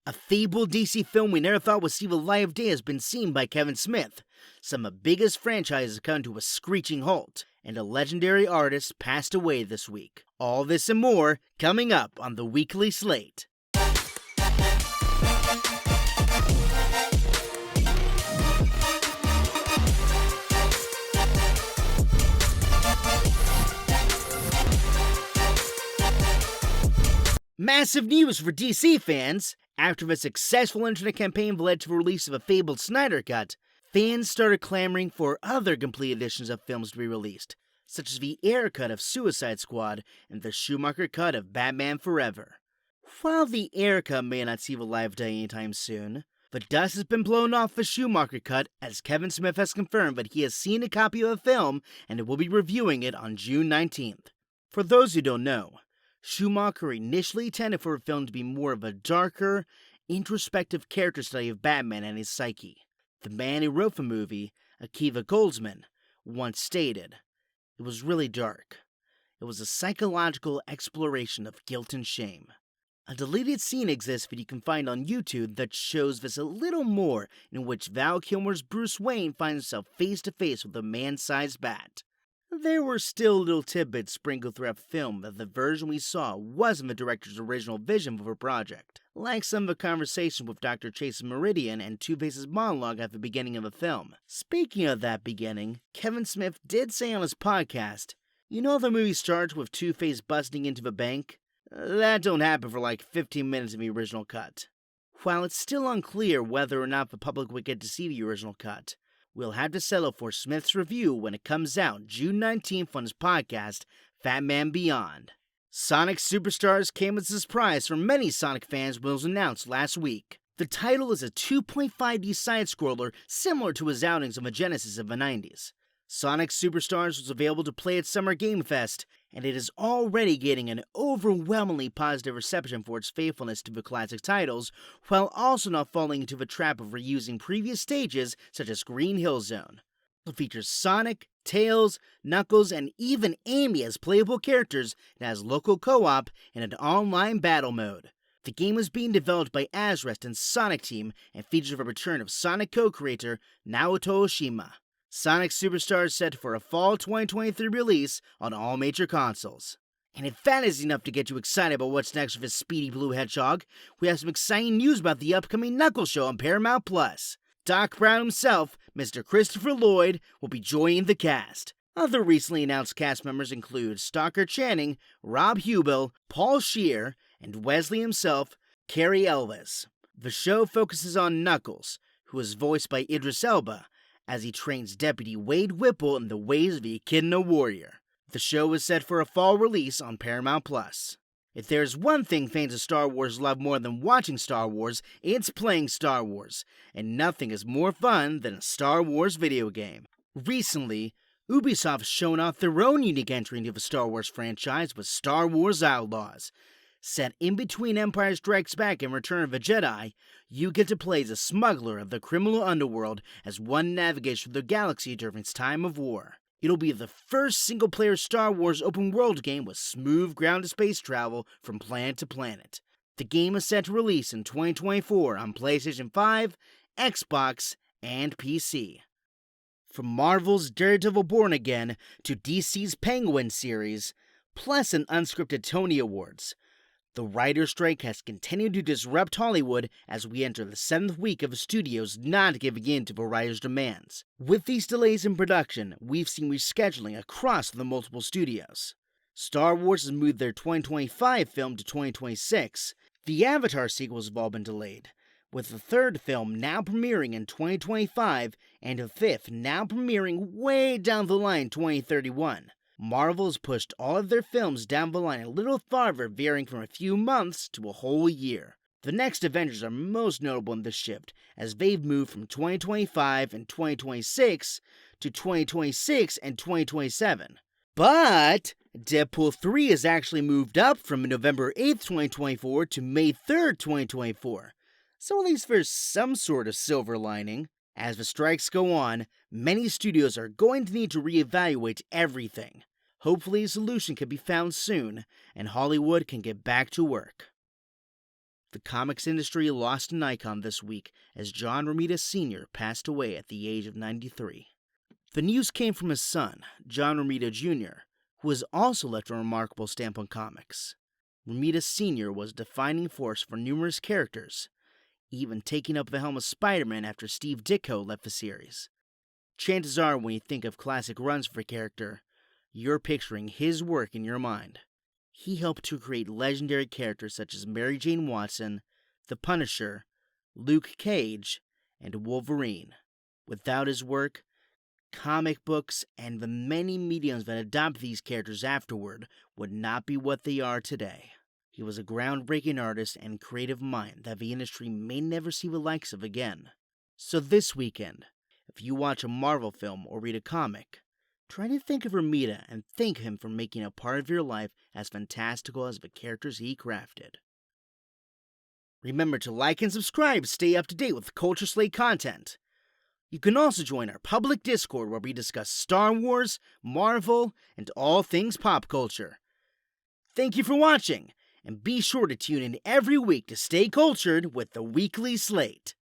A fabled DC film we never thought would see the light of day has been seen by Kevin Smith. Some of the biggest franchises come to a screeching halt, and a legendary artist passed away this week. All this and more coming up on the weekly slate. Massive news for DC fans! After the successful internet campaign that led to the release of a fabled Snyder Cut, fans started clamoring for other complete editions of films to be released, such as the Ayer cut of Suicide Squad and the Schumacher cut of Batman Forever. While the Ayer cut may not see the light of day anytime soon, the dust has been blown off the Schumacher cut, as Kevin Smith has confirmed that he has seen a copy of the film and will be reviewing it on June 19th. For those who don't know, Schumacher initially intended for the film to be more of a darker, introspective character study of Batman and his psyche. The man who wrote the movie, Akiva Goldsman, once stated, "It was really dark. It was a psychological exploration of guilt and shame." A deleted scene exists that you can find on YouTube that shows this a little more, in which Val Kilmer's Bruce Wayne finds himself face to face with a man-sized bat. There were still little tidbits sprinkled throughout the film that the version we saw wasn't the director's original vision for the project, like some of the conversation with Dr. Chase Meridian and Two-Face's monologue at the beginning of the film. Speaking of that beginning, Kevin Smith did say on his podcast, "You know the movie starts with Two-Face busting into the bank? That don't happen for like 15 minutes in the original cut." While it's still unclear whether or not the public would get to see the original cut, we'll have to settle for Smith's review when it comes out June 19th on his podcast, Fat Man Beyond. Sonic Superstars came as a surprise for many Sonic fans when it was announced last week. The title is a 2.5D side-scroller similar to his outings on the Genesis of the 90s. Sonic Superstars was available to play at Summer Game Fest, and it is already getting an overwhelmingly positive reception for its faithfulness to the classic titles, while also not falling into the trap of reusing previous stages such as Green Hill Zone. It features Sonic, Tails, Knuckles, and even Amy as playable characters, and has local co-op and an online battle mode. The game is being developed by Azrest and Sonic Team and features the return of Sonic co-creator Naoto Oshima. Sonic Superstars is set for a fall 2023 release on all major consoles. And if that is enough to get you excited about what's next with this speedy blue hedgehog, we have some exciting news about the upcoming Knuckles show on Paramount+. Doc Brown himself, Mr. Christopher Lloyd, will be joining the cast. Other recently announced cast members include Stalker Channing, Rob Hubel, Paul Scheer, and Wesley himself, Cary Elwes. The show focuses on Knuckles, who is voiced by Idris Elba, as he trains Deputy Wade Whipple in the ways of the Echidna Warrior. The show is set for a fall release on Paramount+. If there's one thing fans of Star Wars love more than watching Star Wars, it's playing Star Wars, and nothing is more fun than a Star Wars video game. Recently, Ubisoft has shown off their own unique entry into the Star Wars franchise with Star Wars Outlaws. Set in between Empire Strikes Back and Return of the Jedi, you get to play as a smuggler of the criminal underworld as one navigates through the galaxy during its time of war. It'll be the first single-player Star Wars open-world game with smooth ground-to-space travel from planet to planet. The game is set to release in 2024 on PlayStation 5, Xbox, and PC. From Marvel's Daredevil Born Again to DC's Penguin series, plus an unscripted Tony Awards, the writer's strike has continued to disrupt Hollywood as we enter the 7th week of the studios not giving in to the writer's demands. With these delays in production, we've seen rescheduling across the multiple studios. Star Wars has moved their 2025 film to 2026. The Avatar sequels have all been delayed, with the third film now premiering in 2025 and the fifth now premiering way down the line in 2031. Marvel has pushed all of their films down the line a little farther, varying from a few months to a whole year. The next Avengers are most notable in this shift, as they've moved from 2025 and 2026 to 2026 and 2027. But Deadpool 3 has actually moved up from November 8th, 2024 to May 3rd, 2024. So at least there's some sort of silver lining. As the strikes go on, many studios are going to need to reevaluate everything. Hopefully a solution can be found soon, and Hollywood can get back to work. The comics industry lost an icon this week as John Romita Sr. passed away at the age of 93. The news came from his son, John Romita Jr., who has also left a remarkable stamp on comics. Romita Sr. was a defining force for numerous characters, even taking up the helm of Spider-Man after Steve Ditko left the series. Chances are when you think of classic runs for a character, you're picturing his work in your mind. He helped to create legendary characters such as Mary Jane Watson, the Punisher, Luke Cage, and Wolverine. Without his work, comic books and the many mediums that adopted these characters afterward would not be what they are today. He was a groundbreaking artist and creative mind that the industry may never see the likes of again. So this weekend, if you watch a Marvel film or read a comic, try to think of Romita and thank him for making a part of your life as fantastical as the characters he crafted. Remember to like and subscribe to stay up to date with Culture Slate content. You can also join our public Discord where we discuss Star Wars, Marvel, and all things pop culture. Thank you for watching, and be sure to tune in every week to stay cultured with the Weekly Slate.